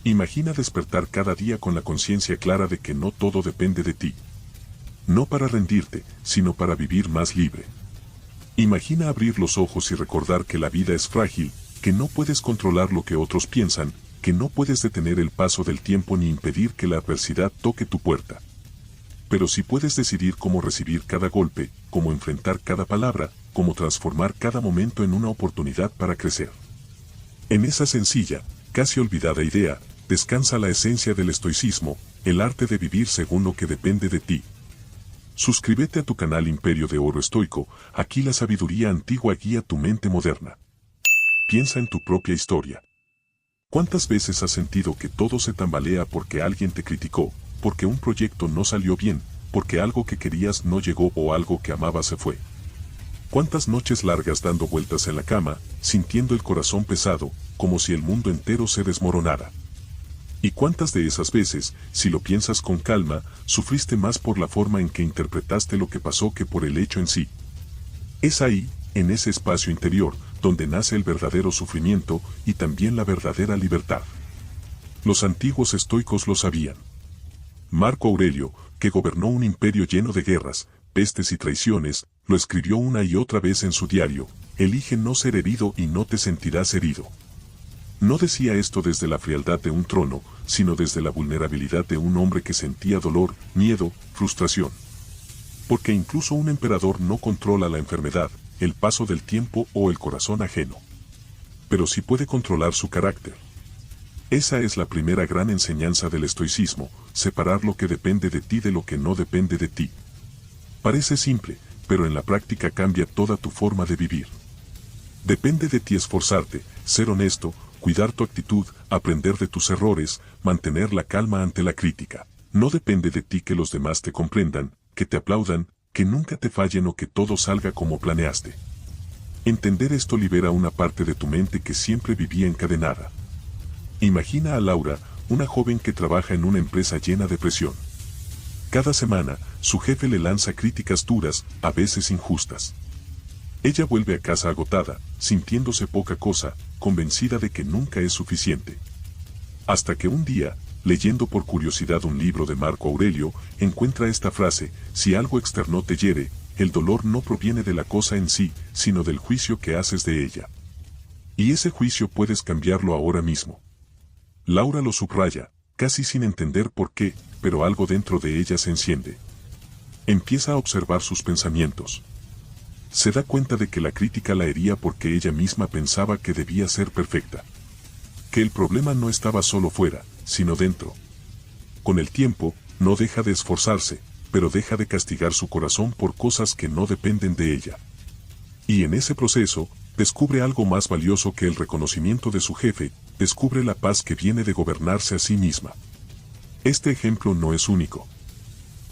Imagina despertar cada día con la conciencia clara de que no todo depende de ti. No para rendirte, sino para vivir más libre. Imagina abrir los ojos y recordar que la vida es frágil, que no puedes controlar lo que otros piensan, que no puedes detener el paso del tiempo ni impedir que la adversidad toque tu puerta. Pero sí puedes decidir cómo recibir cada golpe, cómo enfrentar cada palabra, cómo transformar cada momento en una oportunidad para crecer. En esa sencilla, casi olvidada idea, descansa la esencia del estoicismo, el arte de vivir según lo que depende de ti. Suscríbete a tu canal Imperio de Oro Estoico, aquí la sabiduría antigua guía tu mente moderna. Piensa en tu propia historia. ¿Cuántas veces has sentido que todo se tambalea porque alguien te criticó, porque un proyecto no salió bien, porque algo que querías no llegó o algo que amabas se fue? ¿Cuántas noches largas dando vueltas en la cama, sintiendo el corazón pesado, como si el mundo entero se desmoronara? ¿Y cuántas de esas veces, si lo piensas con calma, sufriste más por la forma en que interpretaste lo que pasó que por el hecho en sí? Es ahí, en ese espacio interior, donde nace el verdadero sufrimiento y también la verdadera libertad. Los antiguos estoicos lo sabían. Marco Aurelio, que gobernó un imperio lleno de guerras, pestes y traiciones, lo escribió una y otra vez en su diario: elige no ser herido y no te sentirás herido. No decía esto desde la frialdad de un trono, sino desde la vulnerabilidad de un hombre que sentía dolor, miedo, frustración. Porque incluso un emperador no controla la enfermedad, el paso del tiempo o el corazón ajeno. Pero sí puede controlar su carácter. Esa es la primera gran enseñanza del estoicismo, separar lo que depende de ti de lo que no depende de ti. Parece simple, pero en la práctica cambia toda tu forma de vivir. Depende de ti esforzarte, ser honesto, cuidar tu actitud, aprender de tus errores, mantener la calma ante la crítica. No depende de ti que los demás te comprendan, que te aplaudan, que nunca te fallen o que todo salga como planeaste. Entender esto libera una parte de tu mente que siempre vivía encadenada. Imagina a Laura, una joven que trabaja en una empresa llena de presión. Cada semana, su jefe le lanza críticas duras, a veces injustas. Ella vuelve a casa agotada, sintiéndose poca cosa, convencida de que nunca es suficiente. Hasta que un día, leyendo por curiosidad un libro de Marco Aurelio, encuentra esta frase: si algo externo te hiere, el dolor no proviene de la cosa en sí, sino del juicio que haces de ella. Y ese juicio puedes cambiarlo ahora mismo. Laura lo subraya, casi sin entender por qué, pero algo dentro de ella se enciende. Empieza a observar sus pensamientos. Se da cuenta de que la crítica la hería porque ella misma pensaba que debía ser perfecta. Que el problema no estaba solo fuera, sino dentro. Con el tiempo, no deja de esforzarse, pero deja de castigar su corazón por cosas que no dependen de ella. Y en ese proceso, descubre algo más valioso que el reconocimiento de su jefe, descubre la paz que viene de gobernarse a sí misma. Este ejemplo no es único.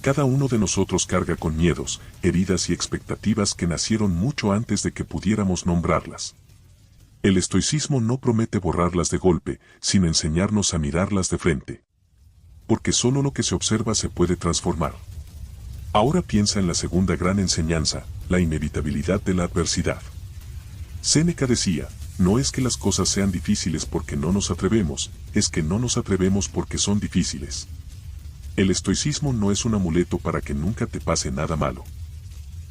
Cada uno de nosotros carga con miedos, heridas y expectativas que nacieron mucho antes de que pudiéramos nombrarlas. El estoicismo no promete borrarlas de golpe, sino enseñarnos a mirarlas de frente. Porque solo lo que se observa se puede transformar. Ahora piensa en la segunda gran enseñanza, la inevitabilidad de la adversidad. Séneca decía: no es que las cosas sean difíciles porque no nos atrevemos, es que no nos atrevemos porque son difíciles. El estoicismo no es un amuleto para que nunca te pase nada malo.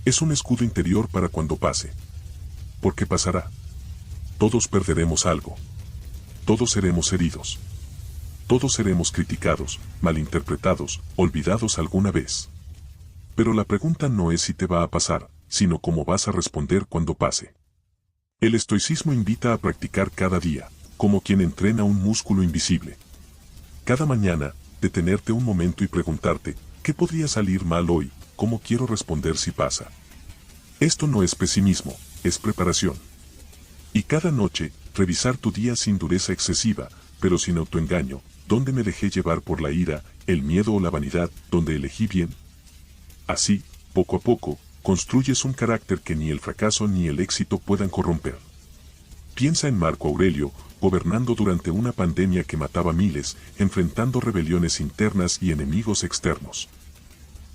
Es un escudo interior para cuando pase. Porque pasará. Todos perderemos algo. Todos seremos heridos. Todos seremos criticados, malinterpretados, olvidados alguna vez. Pero la pregunta no es si te va a pasar, sino cómo vas a responder cuando pase. El estoicismo invita a practicar cada día, como quien entrena un músculo invisible. Cada mañana, detenerte un momento y preguntarte: ¿qué podría salir mal hoy? ¿Cómo quiero responder si pasa? Esto no es pesimismo, es preparación. Y cada noche, revisar tu día sin dureza excesiva, pero sin autoengaño: ¿dónde me dejé llevar por la ira, el miedo o la vanidad? ¿Dónde elegí bien? Así, poco a poco, construyes un carácter que ni el fracaso ni el éxito puedan corromper. Piensa en Marco Aurelio, gobernando durante una pandemia que mataba miles, enfrentando rebeliones internas y enemigos externos.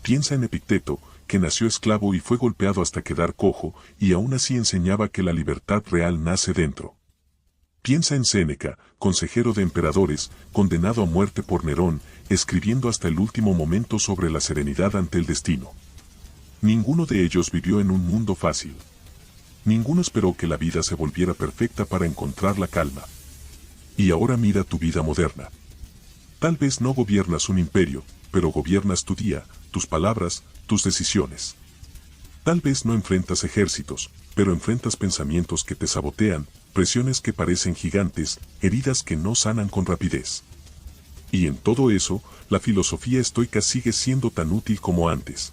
Piensa en Epicteto, que nació esclavo y fue golpeado hasta quedar cojo, y aún así enseñaba que la libertad real nace dentro. Piensa en Séneca, consejero de emperadores, condenado a muerte por Nerón, escribiendo hasta el último momento sobre la serenidad ante el destino. Ninguno de ellos vivió en un mundo fácil. Ninguno esperó que la vida se volviera perfecta para encontrar la calma. Y ahora mira tu vida moderna. Tal vez no gobiernas un imperio, pero gobiernas tu día, tus palabras, tus decisiones. Tal vez no enfrentas ejércitos, pero enfrentas pensamientos que te sabotean, presiones que parecen gigantes, heridas que no sanan con rapidez. Y en todo eso, la filosofía estoica sigue siendo tan útil como antes.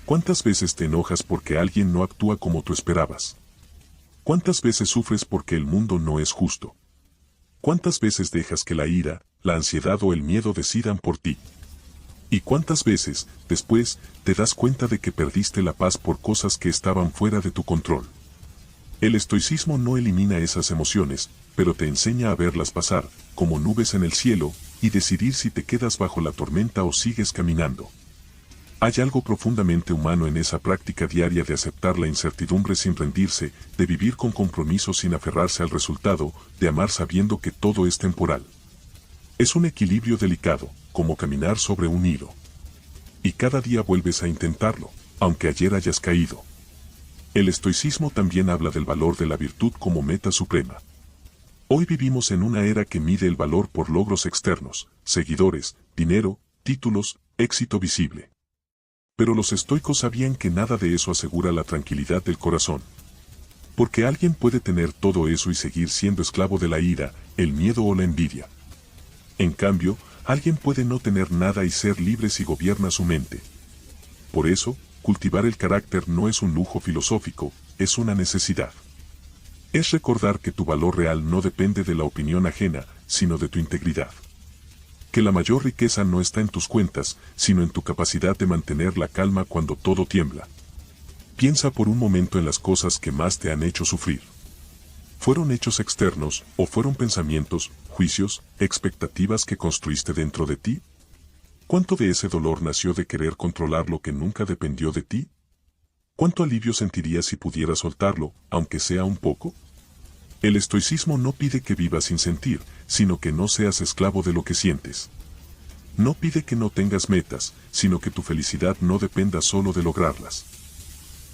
¿Cuántas veces te enojas porque alguien no actúa como tú esperabas? ¿Cuántas veces sufres porque el mundo no es justo? ¿Cuántas veces dejas que la ira, la ansiedad o el miedo decidan por ti? ¿Y cuántas veces, después, te das cuenta de que perdiste la paz por cosas que estaban fuera de tu control? El estoicismo no elimina esas emociones, pero te enseña a verlas pasar, como nubes en el cielo, y decidir si te quedas bajo la tormenta o sigues caminando. Hay algo profundamente humano en esa práctica diaria de aceptar la incertidumbre sin rendirse, de vivir con compromiso sin aferrarse al resultado, de amar sabiendo que todo es temporal. Es un equilibrio delicado, como caminar sobre un hilo. Y cada día vuelves a intentarlo, aunque ayer hayas caído. El estoicismo también habla del valor de la virtud como meta suprema. Hoy vivimos en una era que mide el valor por logros externos, seguidores, dinero, títulos, éxito visible. Pero los estoicos sabían que nada de eso asegura la tranquilidad del corazón. Porque alguien puede tener todo eso y seguir siendo esclavo de la ira, el miedo o la envidia. En cambio, alguien puede no tener nada y ser libre si gobierna su mente. Por eso, cultivar el carácter no es un lujo filosófico, es una necesidad. Es recordar que tu valor real no depende de la opinión ajena, sino de tu integridad. Que la mayor riqueza no está en tus cuentas, sino en tu capacidad de mantener la calma cuando todo tiembla. Piensa por un momento en las cosas que más te han hecho sufrir. ¿Fueron hechos externos, o fueron pensamientos, juicios, expectativas que construiste dentro de ti? ¿Cuánto de ese dolor nació de querer controlar lo que nunca dependió de ti? ¿Cuánto alivio sentirías si pudieras soltarlo, aunque sea un poco? El estoicismo no pide que vivas sin sentir, sino que no seas esclavo de lo que sientes. No pide que no tengas metas, sino que tu felicidad no dependa solo de lograrlas.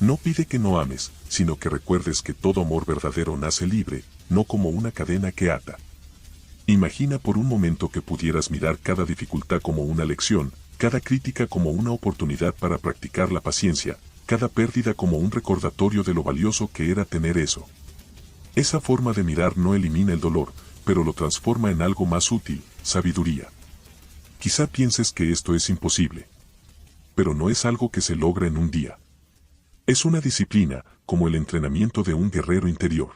No pide que no ames, sino que recuerdes que todo amor verdadero nace libre, no como una cadena que ata. Imagina por un momento que pudieras mirar cada dificultad como una lección, cada crítica como una oportunidad para practicar la paciencia, cada pérdida como un recordatorio de lo valioso que era tener eso. Esa forma de mirar no elimina el dolor, pero lo transforma en algo más útil, sabiduría. Quizá pienses que esto es imposible. Pero no es algo que se logra en un día. Es una disciplina, como el entrenamiento de un guerrero interior.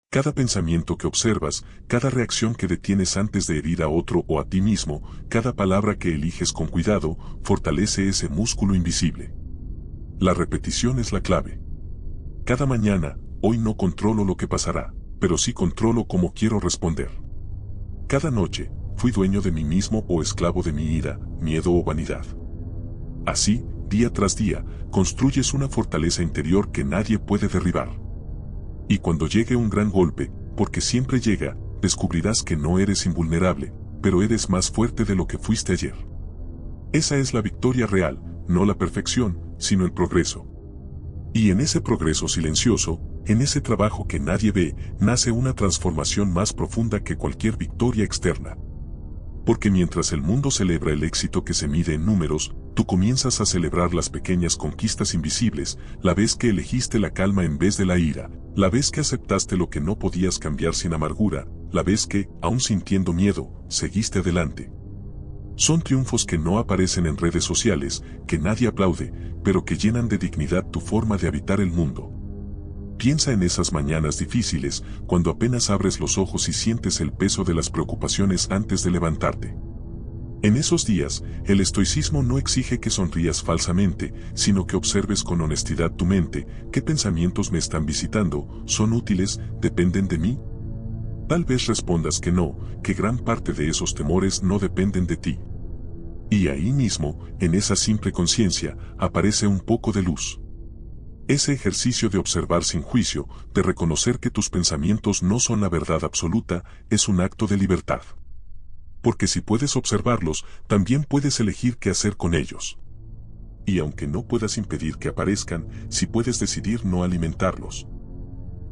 Cada pensamiento que observas, cada reacción que detienes antes de herir a otro o a ti mismo, cada palabra que eliges con cuidado, fortalece ese músculo invisible. La repetición es la clave. Cada mañana, hoy no controlo lo que pasará, pero sí controlo cómo quiero responder. Cada noche, fui dueño de mí mismo o esclavo de mi ira, miedo o vanidad. Así, día tras día, construyes una fortaleza interior que nadie puede derribar. Y cuando llegue un gran golpe, porque siempre llega, descubrirás que no eres invulnerable, pero eres más fuerte de lo que fuiste ayer. Esa es la victoria real, no la perfección, sino el progreso. Y en ese progreso silencioso, en ese trabajo que nadie ve, nace una transformación más profunda que cualquier victoria externa. Porque mientras el mundo celebra el éxito que se mide en números, tú comienzas a celebrar las pequeñas conquistas invisibles, la vez que elegiste la calma en vez de la ira, la vez que aceptaste lo que no podías cambiar sin amargura, la vez que, aún sintiendo miedo, seguiste adelante. Son triunfos que no aparecen en redes sociales, que nadie aplaude, pero que llenan de dignidad tu forma de habitar el mundo. Piensa en esas mañanas difíciles, cuando apenas abres los ojos y sientes el peso de las preocupaciones antes de levantarte. En esos días, el estoicismo no exige que sonrías falsamente, sino que observes con honestidad tu mente, qué pensamientos me están visitando, son útiles, dependen de mí. Tal vez respondas que no, que gran parte de esos temores no dependen de ti. Y ahí mismo, en esa simple conciencia, aparece un poco de luz. Ese ejercicio de observar sin juicio, de reconocer que tus pensamientos no son la verdad absoluta, es un acto de libertad. Porque si puedes observarlos, también puedes elegir qué hacer con ellos. Y aunque no puedas impedir que aparezcan, sí puedes decidir no alimentarlos.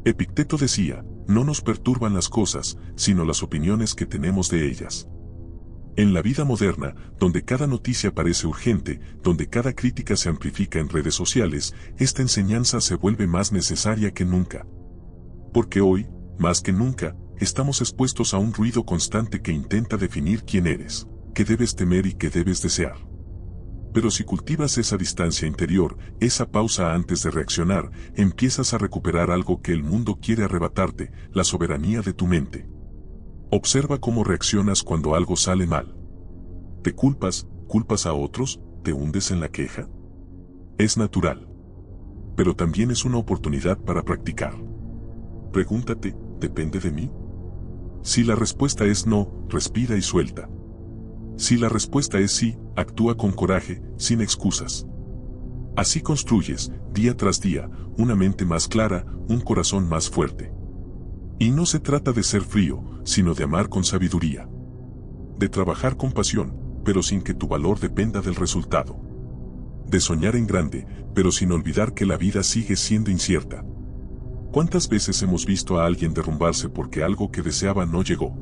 Epicteto decía, no nos perturban las cosas, sino las opiniones que tenemos de ellas. En la vida moderna, donde cada noticia parece urgente, donde cada crítica se amplifica en redes sociales, esta enseñanza se vuelve más necesaria que nunca. Porque hoy, más que nunca, estamos expuestos a un ruido constante que intenta definir quién eres, qué debes temer y qué debes desear. Pero si cultivas esa distancia interior, esa pausa antes de reaccionar, empiezas a recuperar algo que el mundo quiere arrebatarte, la soberanía de tu mente. Observa cómo reaccionas cuando algo sale mal. ¿Te culpas a otros, te hundes en la queja? Es natural. Pero también es una oportunidad para practicar. Pregúntate, ¿depende de mí? Si la respuesta es no, respira y suelta. Si la respuesta es sí, actúa con coraje, sin excusas. Así construyes, día tras día, una mente más clara, un corazón más fuerte. Y no se trata de ser frío, sino de amar con sabiduría. De trabajar con pasión, pero sin que tu valor dependa del resultado. De soñar en grande, pero sin olvidar que la vida sigue siendo incierta. ¿Cuántas veces hemos visto a alguien derrumbarse porque algo que deseaba no llegó?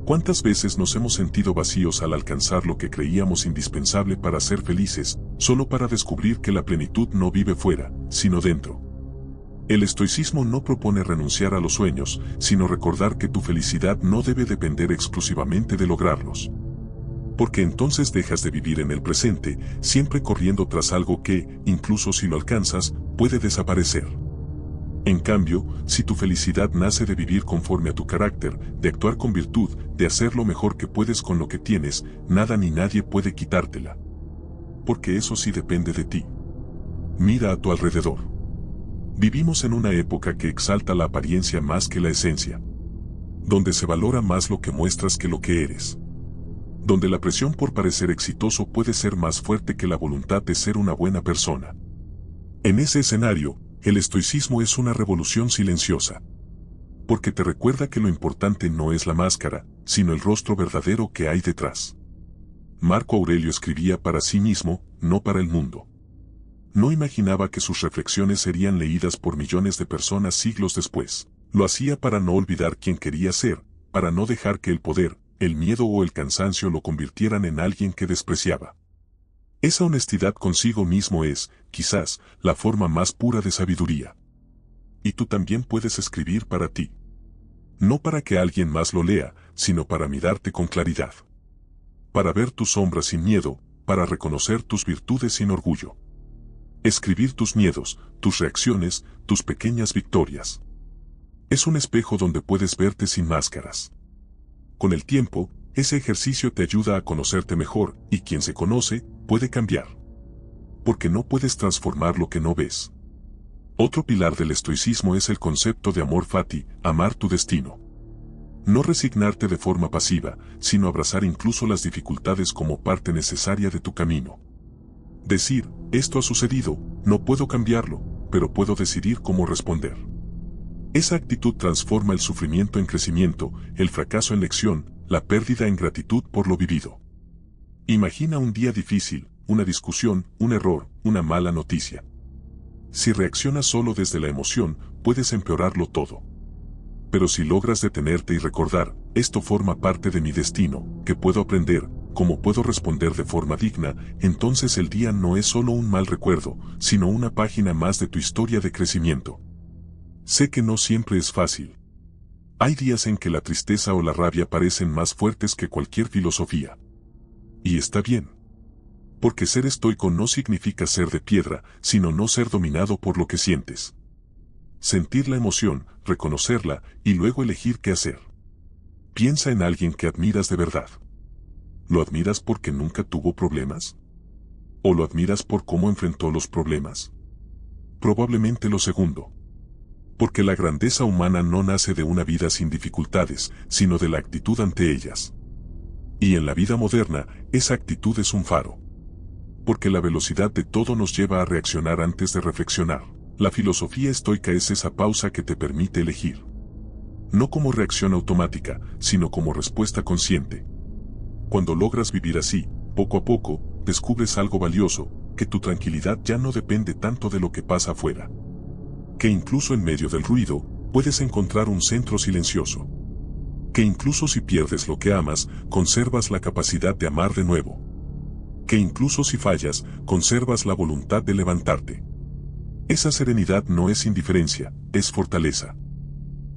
¿Cuántas veces nos hemos sentido vacíos al alcanzar lo que creíamos indispensable para ser felices, solo para descubrir que la plenitud no vive fuera, sino dentro? El estoicismo no propone renunciar a los sueños, sino recordar que tu felicidad no debe depender exclusivamente de lograrlos. Porque entonces dejas de vivir en el presente, siempre corriendo tras algo que, incluso si lo alcanzas, puede desaparecer. En cambio, si tu felicidad nace de vivir conforme a tu carácter, de actuar con virtud, de hacer lo mejor que puedes con lo que tienes, nada ni nadie puede quitártela. Porque eso sí depende de ti. Mira a tu alrededor. Vivimos en una época que exalta la apariencia más que la esencia. Donde se valora más lo que muestras que lo que eres. Donde la presión por parecer exitoso puede ser más fuerte que la voluntad de ser una buena persona. En ese escenario, el estoicismo es una revolución silenciosa. Porque te recuerda que lo importante no es la máscara, sino el rostro verdadero que hay detrás. Marco Aurelio escribía para sí mismo, no para el mundo. No imaginaba que sus reflexiones serían leídas por millones de personas siglos después. Lo hacía para no olvidar quién quería ser, para no dejar que el poder, el miedo o el cansancio lo convirtieran en alguien que despreciaba. Esa honestidad consigo mismo es, quizás, la forma más pura de sabiduría. Y tú también puedes escribir para ti. No para que alguien más lo lea, sino para mirarte con claridad. Para ver tus sombras sin miedo, para reconocer tus virtudes sin orgullo. Escribir tus miedos, tus reacciones, tus pequeñas victorias. Es un espejo donde puedes verte sin máscaras. Con el tiempo, ese ejercicio te ayuda a conocerte mejor, y quien se conoce, puede cambiar. Porque no puedes transformar lo que no ves. Otro pilar del estoicismo es el concepto de amor fati, amar tu destino. No resignarte de forma pasiva, sino abrazar incluso las dificultades como parte necesaria de tu camino. Decir, esto ha sucedido, no puedo cambiarlo, pero puedo decidir cómo responder. Esa actitud transforma el sufrimiento en crecimiento, el fracaso en lección, la pérdida en gratitud por lo vivido. Imagina un día difícil, una discusión, un error, una mala noticia. Si reaccionas solo desde la emoción, puedes empeorarlo todo. Pero si logras detenerte y recordar, esto forma parte de mi destino, que puedo aprender, cómo puedo responder de forma digna, entonces el día no es solo un mal recuerdo, sino una página más de tu historia de crecimiento. Sé que no siempre es fácil. Hay días en que la tristeza o la rabia parecen más fuertes que cualquier filosofía. Y está bien. Porque ser estoico no significa ser de piedra, sino no ser dominado por lo que sientes. Sentir la emoción, reconocerla, y luego elegir qué hacer. Piensa en alguien que admiras de verdad. ¿Lo admiras porque nunca tuvo problemas? ¿O lo admiras por cómo enfrentó los problemas? Probablemente lo segundo. Porque la grandeza humana no nace de una vida sin dificultades, sino de la actitud ante ellas. Y en la vida moderna, esa actitud es un faro. Porque la velocidad de todo nos lleva a reaccionar antes de reflexionar. La filosofía estoica es esa pausa que te permite elegir. No como reacción automática, sino como respuesta consciente. Cuando logras vivir así, poco a poco, descubres algo valioso, que tu tranquilidad ya no depende tanto de lo que pasa afuera. Que incluso en medio del ruido, puedes encontrar un centro silencioso. Que incluso si pierdes lo que amas, conservas la capacidad de amar de nuevo. Que incluso si fallas, conservas la voluntad de levantarte. Esa serenidad no es indiferencia, es fortaleza.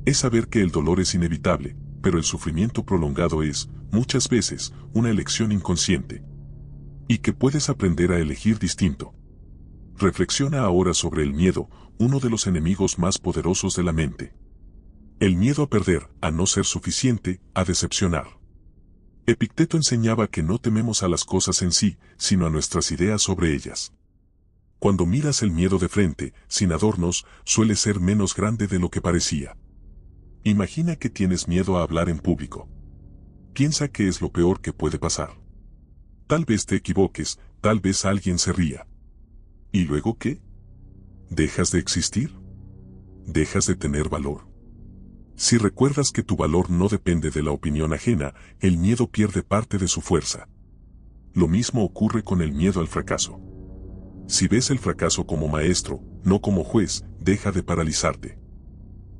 Es saber que el dolor es inevitable, pero el sufrimiento prolongado es, muchas veces, una elección inconsciente. Y que puedes aprender a elegir distinto. Reflexiona ahora sobre el miedo, uno de los enemigos más poderosos de la mente. El miedo a perder, a no ser suficiente, a decepcionar. Epicteto enseñaba que no tememos a las cosas en sí, sino a nuestras ideas sobre ellas. Cuando miras el miedo de frente, sin adornos, suele ser menos grande de lo que parecía. Imagina que tienes miedo a hablar en público. Piensa que es lo peor que puede pasar. Tal vez te equivoques, tal vez alguien se ría. ¿Y luego qué? ¿Dejas de existir? ¿Dejas de tener valor? Si recuerdas que tu valor no depende de la opinión ajena, el miedo pierde parte de su fuerza. Lo mismo ocurre con el miedo al fracaso. Si ves el fracaso como maestro, no como juez, deja de paralizarte.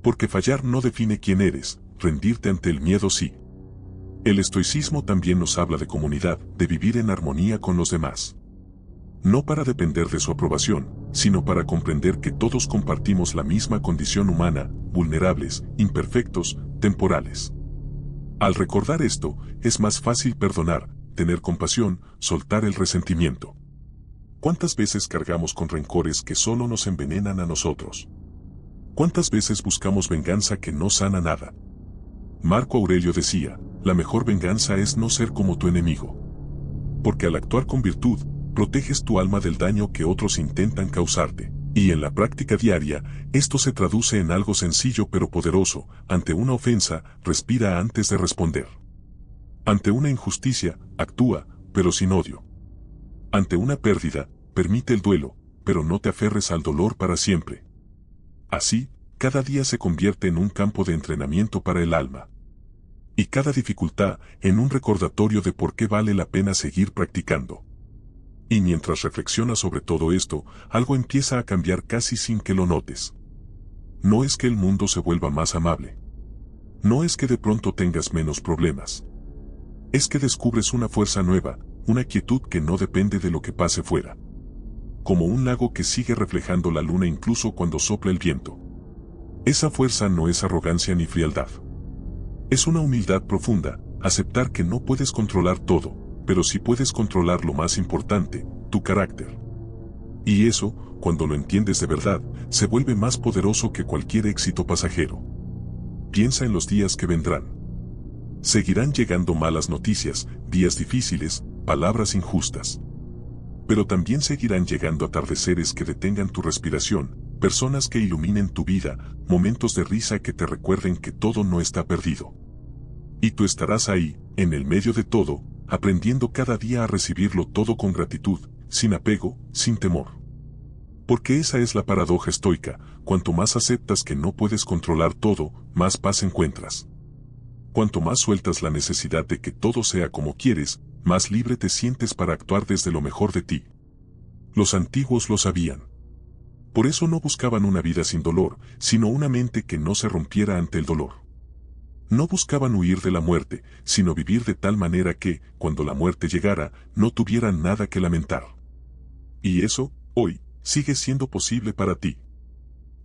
Porque fallar no define quién eres, rendirte ante el miedo sí. El estoicismo también nos habla de comunidad, de vivir en armonía con los demás. No para depender de su aprobación, sino para comprender que todos compartimos la misma condición humana, vulnerables, imperfectos, temporales. Al recordar esto, es más fácil perdonar, tener compasión, soltar el resentimiento. ¿Cuántas veces cargamos con rencores que solo nos envenenan a nosotros? ¿Cuántas veces buscamos venganza que no sana nada? Marco Aurelio decía, la mejor venganza es no ser como tu enemigo. Porque al actuar con virtud, proteges tu alma del daño que otros intentan causarte. Y en la práctica diaria, esto se traduce en algo sencillo pero poderoso. Ante una ofensa, respira antes de responder. Ante una injusticia, actúa, pero sin odio. Ante una pérdida, permite el duelo, pero no te aferres al dolor para siempre. Así, cada día se convierte en un campo de entrenamiento para el alma. Y cada dificultad en un recordatorio de por qué vale la pena seguir practicando. Y mientras reflexionas sobre todo esto, algo empieza a cambiar casi sin que lo notes. No es que el mundo se vuelva más amable. No es que de pronto tengas menos problemas. Es que descubres una fuerza nueva, una quietud que no depende de lo que pase fuera. Como un lago que sigue reflejando la luna incluso cuando sopla el viento. Esa fuerza no es arrogancia ni frialdad. Es una humildad profunda, aceptar que no puedes controlar todo, pero sí puedes controlar lo más importante, tu carácter. Y eso, cuando lo entiendes de verdad, se vuelve más poderoso que cualquier éxito pasajero. Piensa en los días que vendrán. Seguirán llegando malas noticias, días difíciles, palabras injustas. Pero también seguirán llegando atardeceres que detengan tu respiración, personas que iluminen tu vida, momentos de risa que te recuerden que todo no está perdido. Y tú estarás ahí, en el medio de todo, aprendiendo cada día a recibirlo todo con gratitud, sin apego, sin temor. Porque esa es la paradoja estoica, cuanto más aceptas que no puedes controlar todo, más paz encuentras. Cuanto más sueltas la necesidad de que todo sea como quieres, más libre te sientes para actuar desde lo mejor de ti. Los antiguos lo sabían. Por eso no buscaban una vida sin dolor, sino una mente que no se rompiera ante el dolor. No buscaban huir de la muerte, sino vivir de tal manera que, cuando la muerte llegara, no tuvieran nada que lamentar. Y eso, hoy, sigue siendo posible para ti.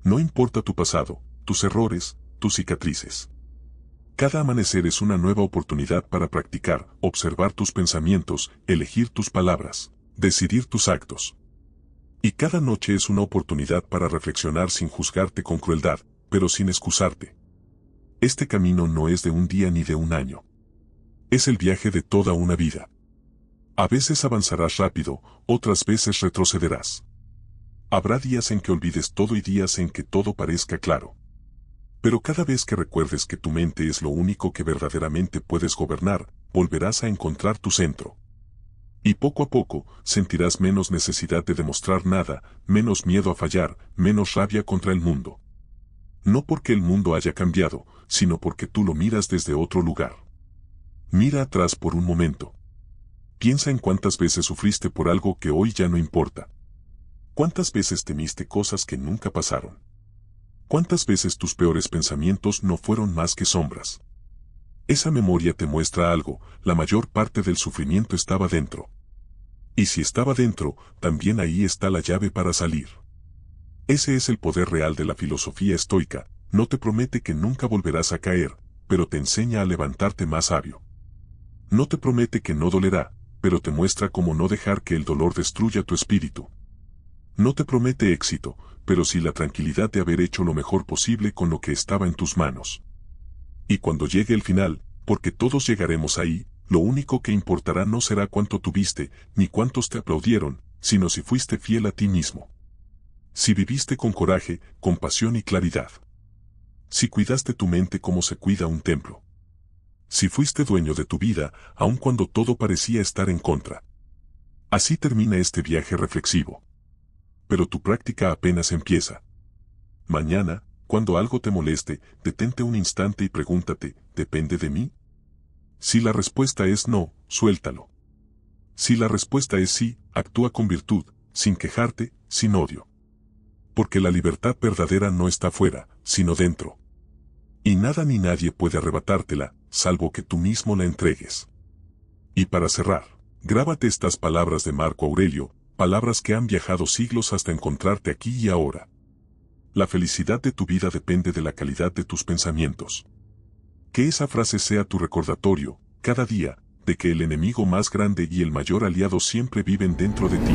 No importa tu pasado, tus errores, tus cicatrices. Cada amanecer es una nueva oportunidad para practicar, observar tus pensamientos, elegir tus palabras, decidir tus actos. Y cada noche es una oportunidad para reflexionar sin juzgarte con crueldad, pero sin excusarte. Este camino no es de un día ni de un año. Es el viaje de toda una vida. A veces avanzarás rápido, otras veces retrocederás. Habrá días en que olvides todo y días en que todo parezca claro. Pero cada vez que recuerdes que tu mente es lo único que verdaderamente puedes gobernar, volverás a encontrar tu centro. Y poco a poco, sentirás menos necesidad de demostrar nada, menos miedo a fallar, menos rabia contra el mundo. No porque el mundo haya cambiado, sino porque tú lo miras desde otro lugar. Mira atrás por un momento. Piensa en cuántas veces sufriste por algo que hoy ya no importa. ¿Cuántas veces temiste cosas que nunca pasaron? ¿Cuántas veces tus peores pensamientos no fueron más que sombras? Esa memoria te muestra algo, la mayor parte del sufrimiento estaba dentro. Y si estaba dentro, también ahí está la llave para salir. Ese es el poder real de la filosofía estoica, no te promete que nunca volverás a caer, pero te enseña a levantarte más sabio. No te promete que no dolerá, pero te muestra cómo no dejar que el dolor destruya tu espíritu. No te promete éxito, pero sí la tranquilidad de haber hecho lo mejor posible con lo que estaba en tus manos. Y cuando llegue el final, porque todos llegaremos ahí, lo único que importará no será cuánto tuviste, ni cuántos te aplaudieron, sino si fuiste fiel a ti mismo. Si viviste con coraje, compasión y claridad. Si cuidaste tu mente como se cuida un templo. Si fuiste dueño de tu vida, aun cuando todo parecía estar en contra. Así termina este viaje reflexivo. Pero tu práctica apenas empieza. Mañana, cuando algo te moleste, detente un instante y pregúntate, ¿depende de mí? Si la respuesta es no, suéltalo. Si la respuesta es sí, actúa con virtud, sin quejarte, sin odio. Porque la libertad verdadera no está fuera, sino dentro. Y nada ni nadie puede arrebatártela, salvo que tú mismo la entregues. Y para cerrar, grábate estas palabras de Marco Aurelio, palabras que han viajado siglos hasta encontrarte aquí y ahora. La felicidad de tu vida depende de la calidad de tus pensamientos. Que esa frase sea tu recordatorio, cada día, de que el enemigo más grande y el mayor aliado siempre viven dentro de ti.